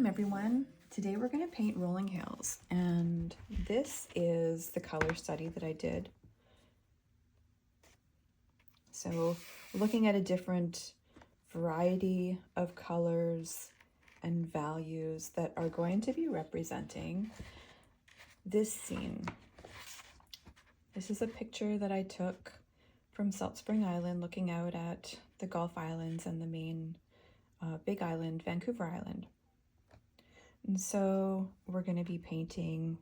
everyone. Today we're going to paint rolling hills, and this is the color study that I did. So looking at a different variety of colors and values that are going to be representing this scene. This is a picture that I took from Salt Spring Island, looking out at the Gulf Islands and the main big island, Vancouver Island. And so we're going to be painting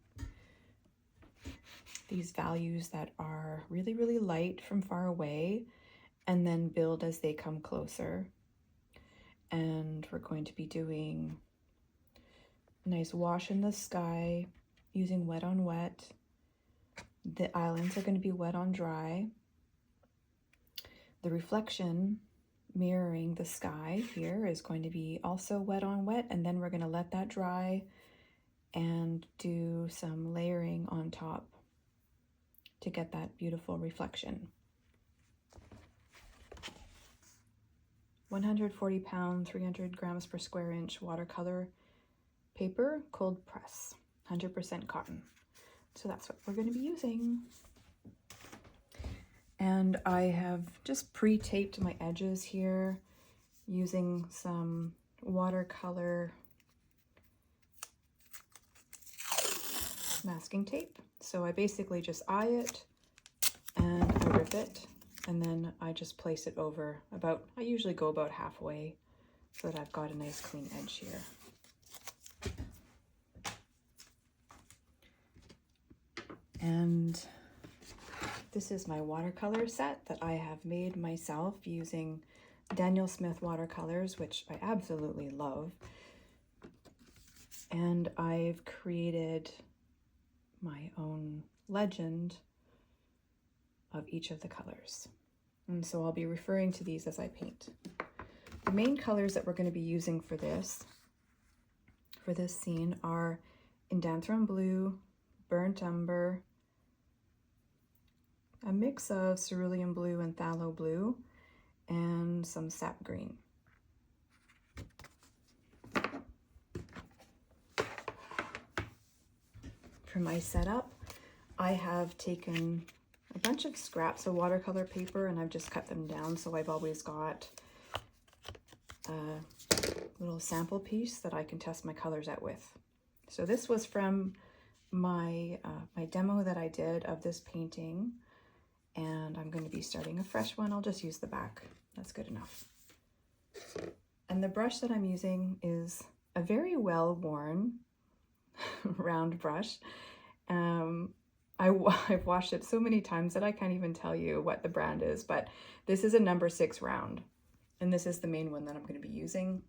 these values that are really, really light from far away and then build as they come closer. And we're going to be doing a nice wash in the sky using wet on wet. The islands are going to be wet on dry. The reflection mirroring the sky here is going to be also wet on wet, and then we're going to let that dry and do some layering on top to get that beautiful reflection. 140 pound, 300 grams per square inch watercolor paper, cold press, 100% cotton. So that's what we're going to be using. And I have just pre-taped my edges here using some watercolor masking tape. So I basically just eye it and I rip it, and then I just place it over I usually go about halfway so that I've got a nice clean edge here. And this is my watercolor set that I have made myself using Daniel Smith watercolors, which I absolutely love. And I've created my own legend of each of the colors. And so I'll be referring to these as I paint. The main colors that we're going to be using for this scene are Indanthrone Blue, Burnt Umber, a mix of cerulean blue and phthalo blue, and some sap green. For my setup, I have taken a bunch of scraps of watercolor paper and I've just cut them down, so I've always got a little sample piece that I can test my colors out with. So this was from my demo that I did of this painting, and I'm going to be starting a fresh one. I'll just use the back. That's good enough. And the brush that I'm using is a very well-worn round brush. I've washed it so many times that I can't even tell you what the brand is, but this is a number 6 round, and this is the main one that I'm going to be using.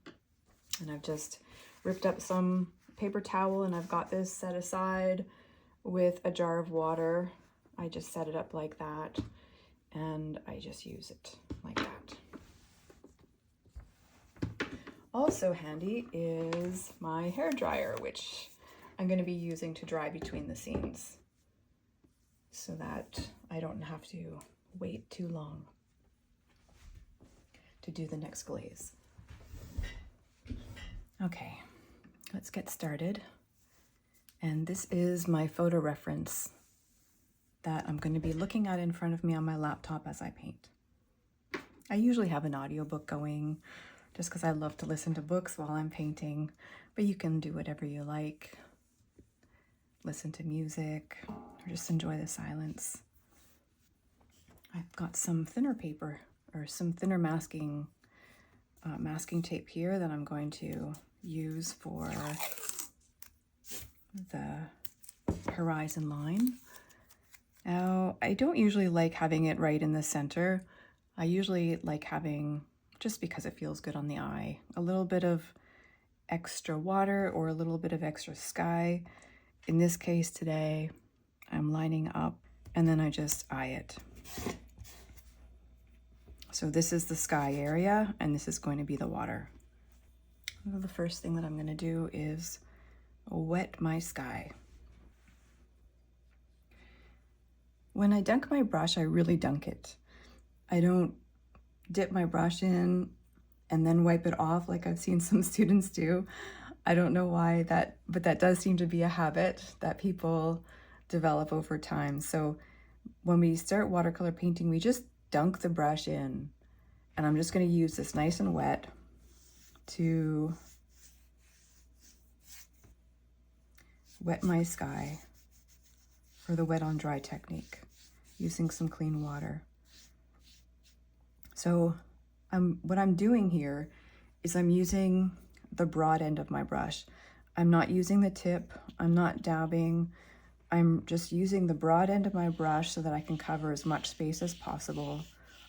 And I've just ripped up some paper towel, and I've got this set aside with a jar of water. I just set it up like that, and I just use it like that. Also handy is my hair dryer, which I'm going to be using to dry between the scenes so that I don't have to wait too long to do the next glaze. Okay, let's get started. And this is my photo reference that I'm going to be looking at in front of me on my laptop as I paint. I usually have an audiobook going just because I love to listen to books while I'm painting, but you can do whatever you like. Listen to music or just enjoy the silence. I've got some thinner paper or some thinner masking tape here that I'm going to use for the horizon line. Now, I don't usually like having it right in the center. I usually like having, just because it feels good on the eye, a little bit of extra water or a little bit of extra sky. In this case today, I'm lining up and then I just eye it. So this is the sky area and this is going to be the water. The first thing that I'm going to do is wet my sky. When I dunk my brush, I really dunk it. I don't dip my brush in and then wipe it off like I've seen some students do. I don't know why that, but that does seem to be a habit that people develop over time. So when we start watercolor painting, we just dunk the brush in, and I'm just going to use this nice and wet to wet my sky for the wet on dry technique using some clean water. So what I'm doing here is I'm using the broad end of my brush. I'm not using the tip, I'm not dabbing, I'm just using the broad end of my brush so that I can cover as much space as possible,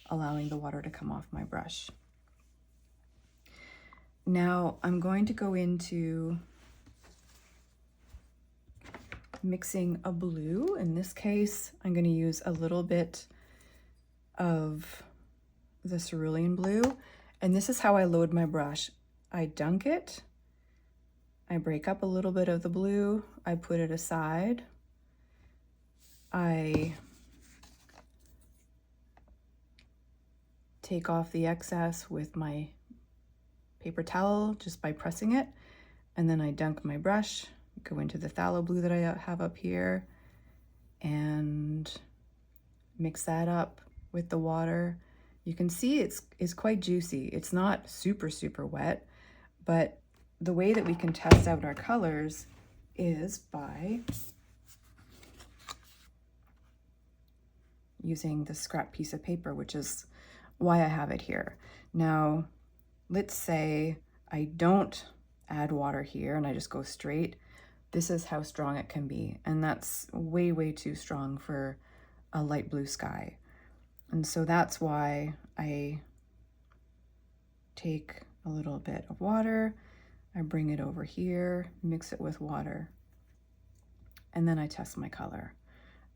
allowing the water to come off my brush. Now I'm going to go into mixing a blue. In this case, I'm going to use a little bit of the cerulean blue, and this is how I load my brush. I dunk it, I break up a little bit of the blue, I put it aside, I take off the excess with my paper towel just by pressing it, and then I dunk my brush, go into the phthalo blue that I have up here, and mix that up with the water. You can see it's quite juicy. It's not super, super wet, but the way that we can test out our colors is by using the scrap piece of paper, which is why I have it here. Now, let's say I don't add water here and I just go straight. This is how strong it can be, and that's way, way too strong for a light blue sky. And so that's why I take a little bit of water, I bring it over here, mix it with water, and then I test my color.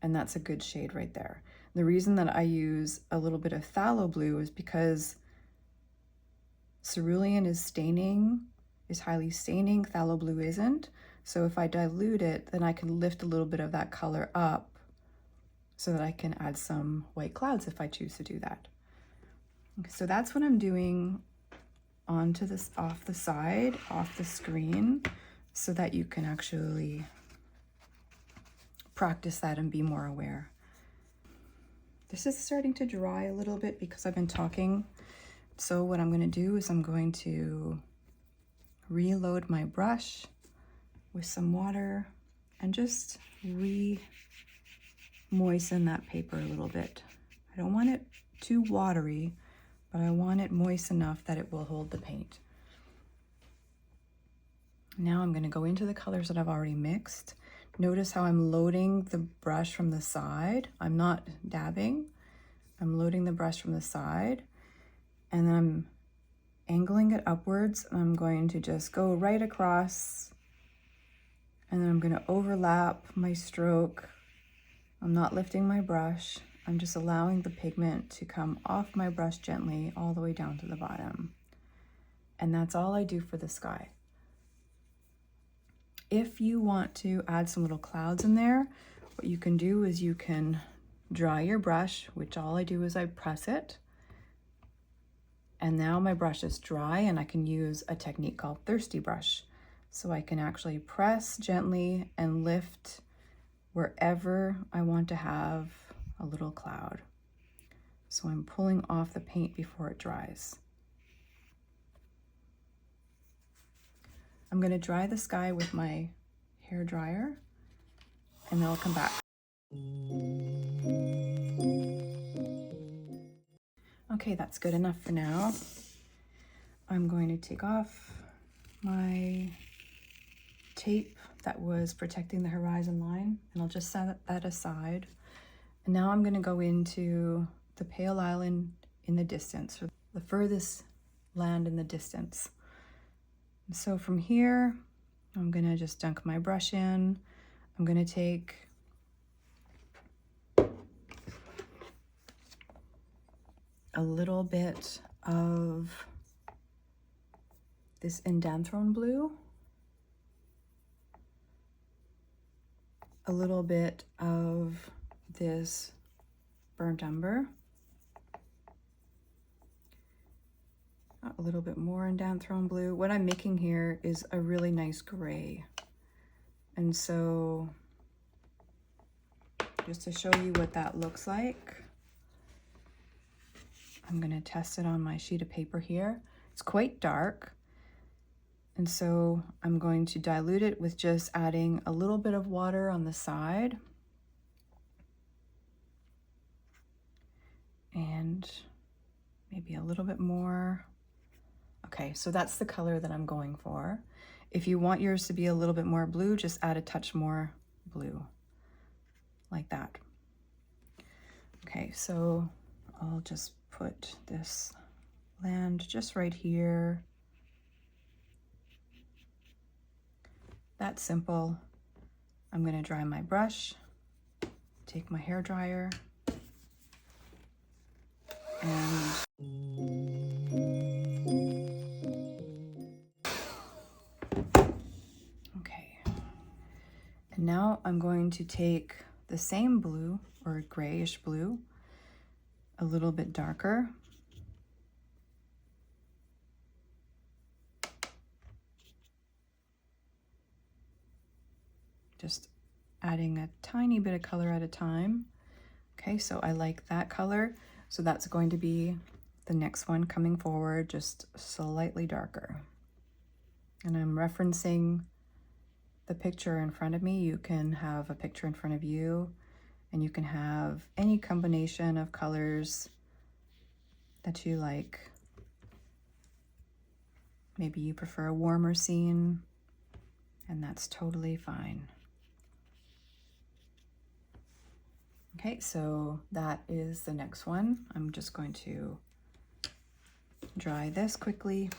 And that's a good shade right there. The reason that I use a little bit of phthalo blue is because cerulean is highly staining, phthalo blue isn't. So if I dilute it, then I can lift a little bit of that color up so that I can add some white clouds if I choose to do that. Okay, so that's what I'm doing onto this, off the side, off the screen, so that you can actually practice that and be more aware. This is starting to dry a little bit because I've been talking. So what I'm going to do is I'm going to reload my brush with some water and just moisten that paper a little bit. I don't want it too watery, but I want it moist enough that it will hold the paint. Now I'm going to go into the colors that I've already mixed. Notice how I'm loading the brush from the side. I'm not dabbing. I'm loading the brush from the side, and then I'm angling it upwards, and I'm going to just go right across, and then I'm going to overlap my stroke. I'm not lifting my brush. I'm just allowing the pigment to come off my brush gently all the way down to the bottom. And that's all I do for the sky. If you want to add some little clouds in there, what you can do is you can dry your brush, which all I do is I press it. And now my brush is dry, and I can use a technique called thirsty brush. So I can actually press gently and lift wherever I want to have a little cloud. So I'm pulling off the paint before it dries. I'm going to dry the sky with my hair dryer, and then I'll come back. Okay, that's good enough for now. I'm going to take off my tape that was protecting the horizon line, and I'll just set that aside. And now I'm going to go into the pale island in the distance, or the furthest land in the distance. And so from here, I'm going to just dunk my brush in. I'm going to take a little bit of this indanthrone blue, a little bit of this burnt umber, A little bit more in Danthrone Blue. What I'm making here is a really nice gray. And so just to show you what that looks like, I'm going to test it on my sheet of paper here. It's quite dark. And so I'm going to dilute it with just adding a little bit of water on the side. And maybe a little bit more. Okay, so that's the color that I'm going for. If you want yours to be a little bit more blue, just add a touch more blue, like that. Okay, so I'll just put this land just right here. That's simple. I'm gonna dry my brush, take my hair dryer, and okay. And now I'm going to take the same blue, or grayish blue, a little bit darker. Just adding a tiny bit of color at a time. Okay, so I like that color. So that's going to be the next one coming forward, just slightly darker. And I'm referencing the picture in front of me. You can have a picture in front of you, and you can have any combination of colors that you like. Maybe you prefer a warmer scene, and that's totally fine. Okay, so that is the next one. I'm just going to dry this quickly.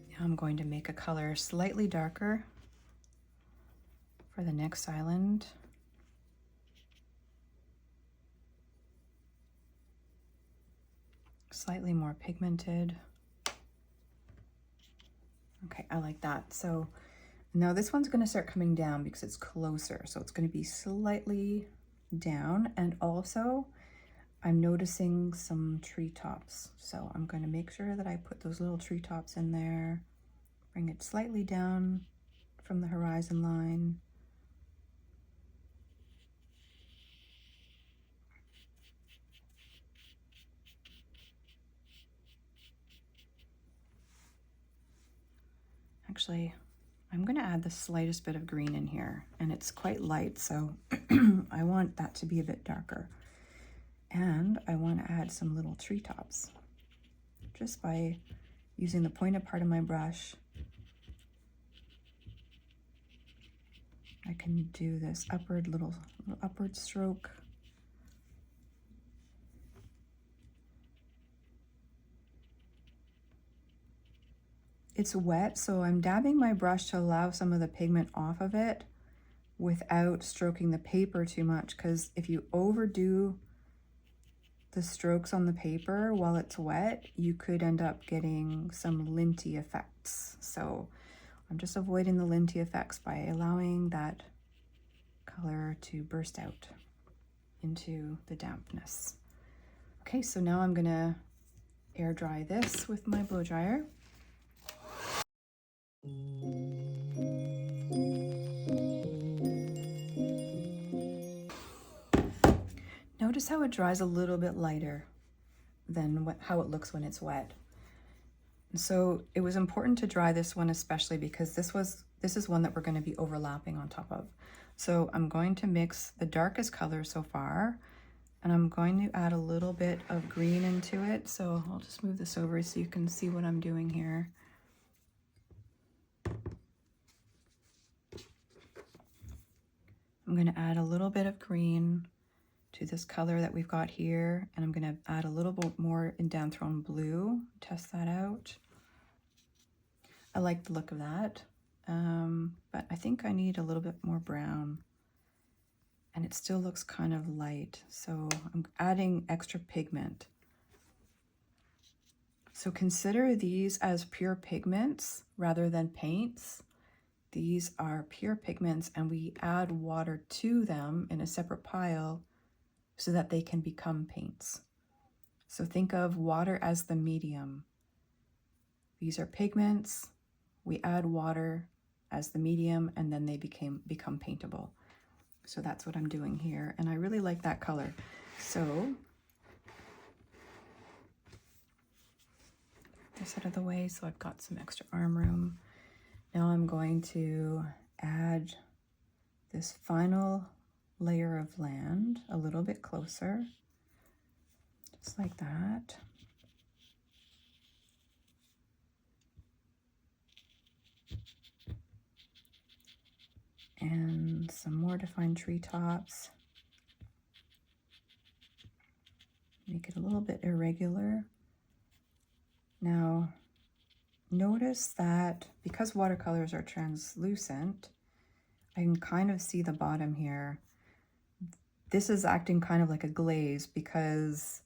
Now I'm going to make a color slightly darker for the next island. Slightly more pigmented. Okay, I like that. So now this one's going to start coming down because it's closer. So it's going to be slightly down. And also I'm noticing some treetops. So I'm going to make sure that I put those little treetops in there. Bring it slightly down from the horizon line. Actually, I'm going to add the slightest bit of green in here, and it's quite light, so I want that to be a bit darker. And I want to add some little treetops just by using the pointed part of my brush. I can do this little upward stroke. It's wet, so I'm dabbing my brush to allow some of the pigment off of it without stroking the paper too much, because if you overdo the strokes on the paper while it's wet, you could end up getting some linty effects. So I'm just avoiding the linty effects by allowing that color to burst out into the dampness. Okay, so now I'm gonna air dry this with my blow dryer. Notice how it dries a little bit lighter than how it looks when it's wet. And so it was important to dry this one especially because this is one that we're going to be overlapping on top of. So I'm going to mix the darkest color so far, and I'm going to add a little bit of green into it. So I'll just move this over so you can see what I'm doing here. I'm going to add a little bit of green to this color that we've got here, and I'm going to add a little bit more in Danthrone Blue. Test that out. I like the look of that, but I think I need a little bit more brown, and it still looks kind of light, so I'm adding extra pigment. So consider these as pure pigments rather than paints. These are pure pigments, and we add water to them in a separate pile so that they can become paints. So think of water as the medium. These are pigments. We add water as the medium, and then they become paintable. So that's what I'm doing here, and I really like that color. So this out of the way, so I've got some extra arm room. Now I'm going to add this final layer of land a little bit closer, just like that. And some more defined treetops. Make it a little bit irregular. Now, notice that because watercolors are translucent, I can kind of see the bottom here. This is acting kind of like a glaze because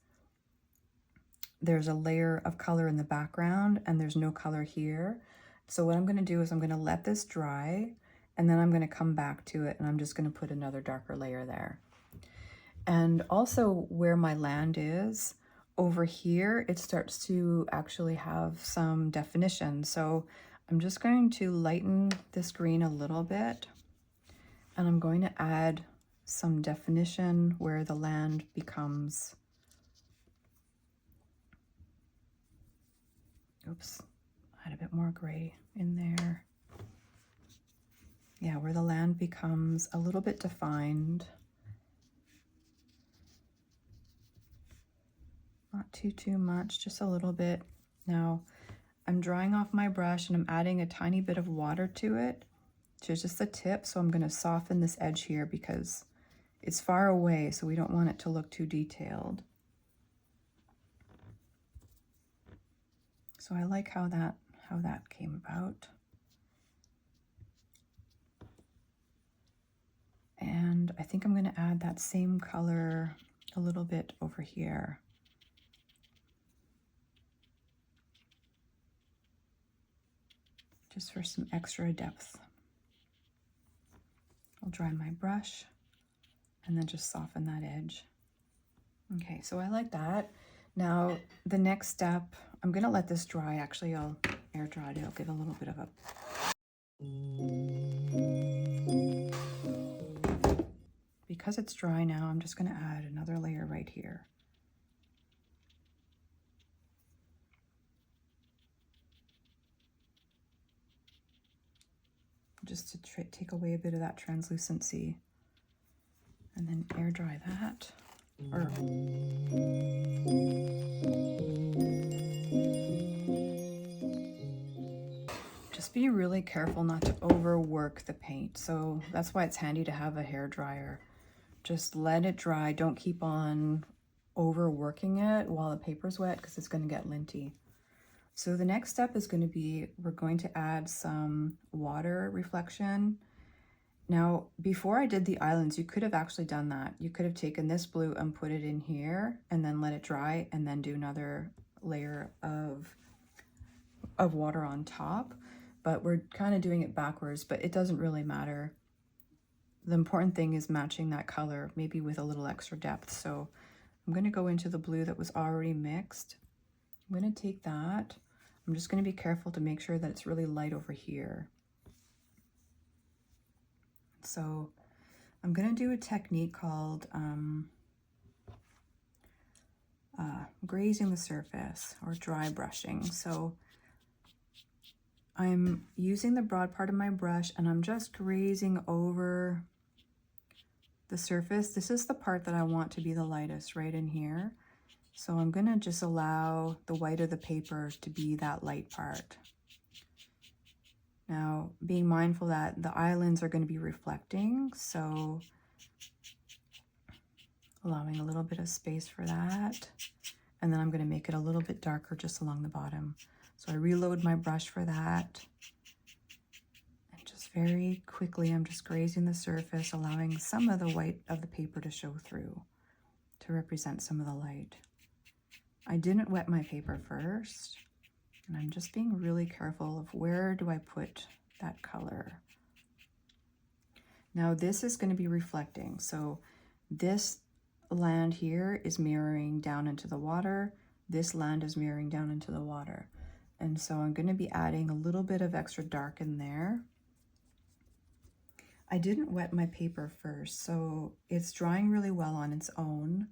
there's a layer of color in the background and there's no color here. So what I'm going to do is I'm going to let this dry, and then I'm going to come back to it, and I'm just going to put another darker layer there. And also where my land is, over here, it starts to actually have some definition. So I'm just going to lighten this green a little bit, and I'm going to add some definition where the land becomes, oops, add a bit more gray in there. Yeah, where the land becomes a little bit defined. Not too much, just a little bit. Now, I'm drying off my brush and I'm adding a tiny bit of water to it, to just the tip. So I'm going to soften this edge here because it's far away, so we don't want it to look too detailed. So I like how that came about. And I think I'm going to add that same color a little bit over here. Just for some extra depth. I'll dry my brush and then just soften that edge. Okay, so I like that. Now, the next step, I'm gonna let this dry. Actually, I'll air dry it. It'll give a little bit of a... Because it's dry now, I'm just gonna add another layer right here. Just to take away a bit of that translucency, and then air dry that. Just be really careful not to overwork the paint. So that's why it's handy to have a hair dryer. Just let it dry. Don't keep on overworking it while the paper's wet because it's going to get linty. So the next step is going to be, we're going to add some water reflection. Now, before I did the islands, you could have actually done that. You could have taken this blue and put it in here and then let it dry and then do another layer of water on top. But we're kind of doing it backwards, but it doesn't really matter. The important thing is matching that color, maybe with a little extra depth. So I'm going to go into the blue that was already mixed. I'm going to take that. I'm just going to be careful to make sure that it's really light over here. So I'm going to do a technique called grazing the surface or dry brushing. So I'm using the broad part of my brush and I'm just grazing over the surface. This is the part that I want to be the lightest, right in here. So I'm going to just allow the white of the paper to be that light part. Now, being mindful that the islands are going to be reflecting, so allowing a little bit of space for that. And then I'm going to make it a little bit darker just along the bottom. So I reload my brush for that. And just very quickly, I'm just grazing the surface, allowing some of the white of the paper to show through to represent some of the light. I didn't wet my paper first, and I'm just being really careful of where do I put that color. Now this is going to be reflecting, so this land here is mirroring down into the water. This land is mirroring down into the water. And so I'm going to be adding a little bit of extra dark in there. I didn't wet my paper first, so it's drying really well on its own.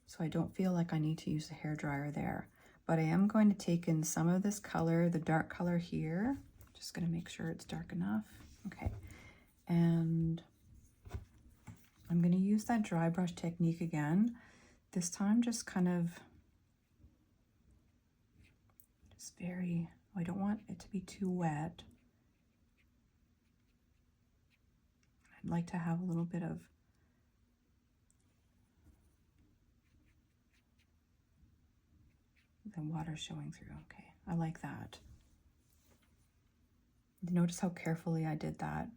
So I don't feel like I need to use the hairdryer there. But I am going to take in some of this color, the dark color here. Just going to make sure it's dark enough. Okay. And I'm going to use that dry brush technique again. This time just kind of, just very, I don't want it to be too wet. I'd like to have a little bit of the water showing through. Okay, I like that. Notice how carefully I did that.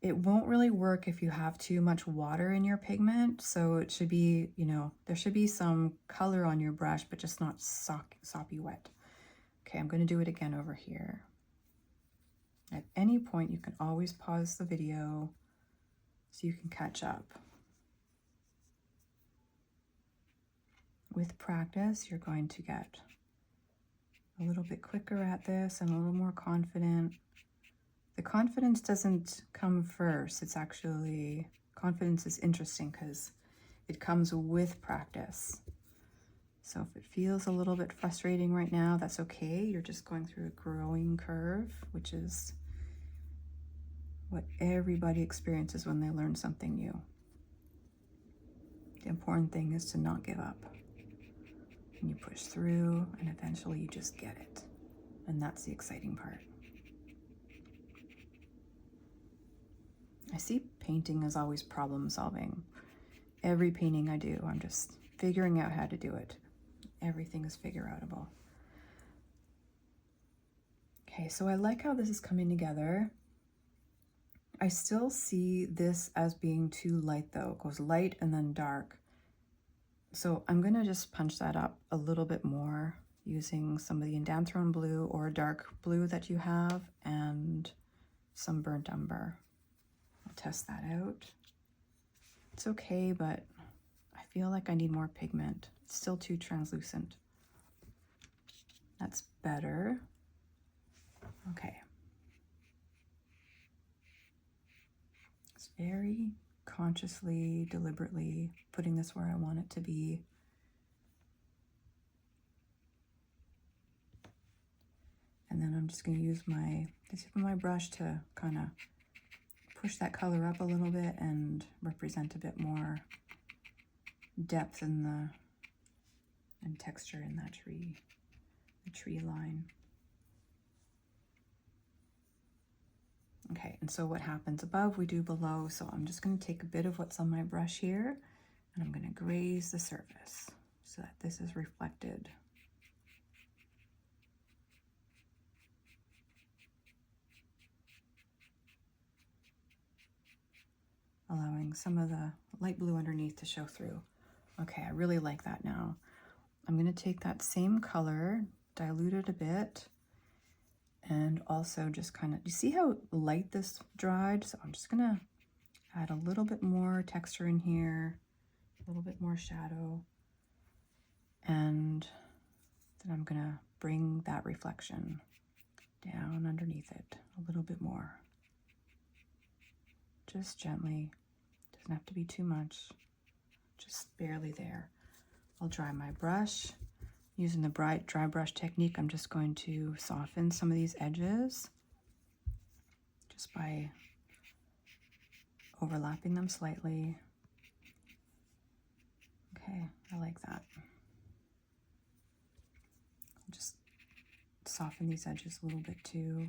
It won't really work if you have too much water in your pigment, so it should be, you know, there should be some color on your brush, but just not soppy wet. Okay, I'm going to do it again over here. At any point, you can always pause the video so you can catch up. With practice, you're going to get a little bit quicker at this and a little more confident. The confidence doesn't come first. It's actually, confidence is interesting because it comes with practice. So if it feels a little bit frustrating right now, that's okay. You're just going through a growing curve, which is what everybody experiences when they learn something new. The important thing is to not give up. And you push through, and eventually you just get it. And that's the exciting part. I see painting as always problem solving. Every painting I do, I'm just figuring out how to do it. Everything is figure outable. Okay, so I like how this is coming together. I still see this as being too light though. It goes light and then dark. So I'm gonna just punch that up a little bit more using some of the Indanthrone blue or dark blue that you have and some burnt umber. I'll test that out. It's okay, but I feel like I need more pigment. It's still too translucent. That's better. Okay. It's very consciously, deliberately putting this where I want it to be. And then I'm just going to use the tip of my brush to kind of push that color up a little bit and represent a bit more depth and texture in that tree, the tree line. Okay, and so what happens above, we do below. So I'm just going to take a bit of what's on my brush here, and I'm going to graze the surface so that this is reflected. Allowing some of the light blue underneath to show through. Okay, I really like that now. I'm going to take that same color, dilute it a bit, and also just kind of, you see how light this dried? So I'm just going to add a little bit more texture in here, a little bit more shadow, and then I'm going to bring that reflection down underneath it a little bit more. Just gently, doesn't have to be too much, just barely there. I'll dry my brush. Using the bright dry brush technique, I'm just going to soften some of these edges just by overlapping them slightly. Okay, I like that. I'll just soften these edges a little bit too.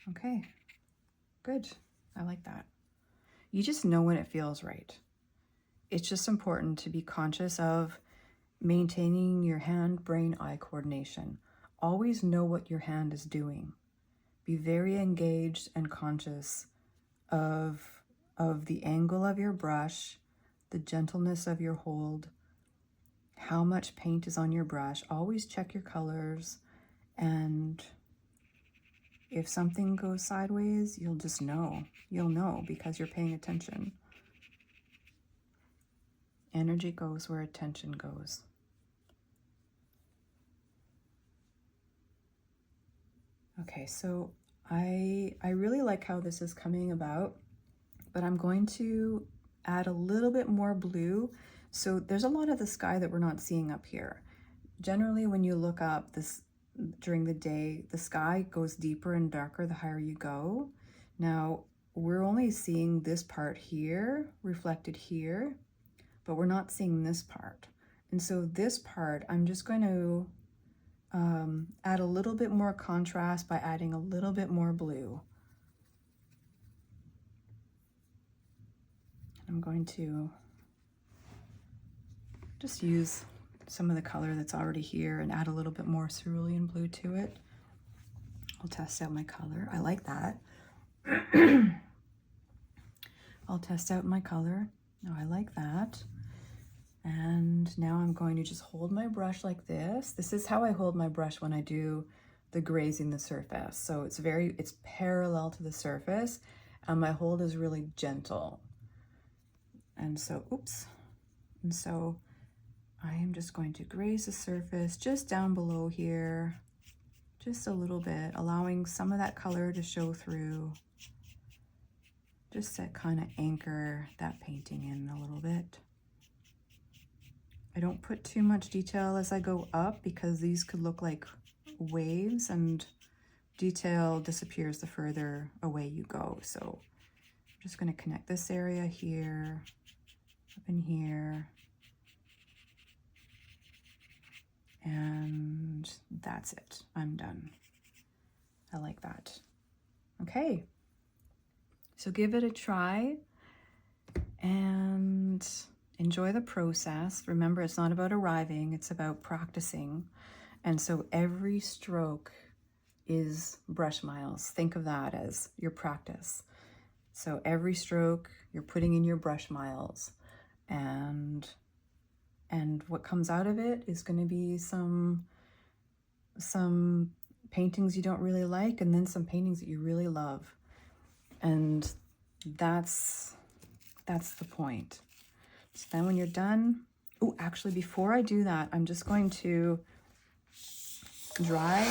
Okay, good. I like that. You just know when it feels right. It's just important to be conscious of maintaining your hand-brain-eye coordination. Always know what your hand is doing. Be very engaged and conscious of the angle of your brush, the gentleness of your hold, how much paint is on your brush. Always check your colors and if something goes sideways, you'll just know. You'll know because you're paying attention. Energy goes where attention goes. Okay, so I really like how this is coming about, but I'm going to add a little bit more blue. So there's a lot of the sky that we're not seeing up here. Generally, when you look up this during the day, the sky goes deeper and darker the higher you go. Now, we're only seeing this part here, reflected here, but we're not seeing this part. And so this part, I'm just going to add a little bit more contrast by adding a little bit more blue. I'm going to just use some of the color that's already here and add a little bit more cerulean blue to it. I'll test out my color. I like that. I'll test out my color. Now I like that. And now I'm going to just hold my brush like this. This is how I hold my brush when I do the grazing the surface. So it's parallel to the surface, and my hold is really gentle. And so, oops. And so I am just going to graze the surface just down below here, just a little bit, allowing some of that color to show through, just to kind of anchor that painting in a little bit. I don't put too much detail as I go up because these could look like waves, and detail disappears the further away you go. So I'm just going to connect this area here, up in here, and that's it. I'm done. I like that. Okay, so give it a try and enjoy the process. Remember, it's not about arriving, it's about practicing. And so every stroke is brush miles. Think of that as your practice. So every stroke, you're putting in your brush miles, and what comes out of it is going to be some paintings you don't really like, and then some paintings that you really love. And that's the point. So then when you're done, oh, actually, before I do that, I'm just going to dry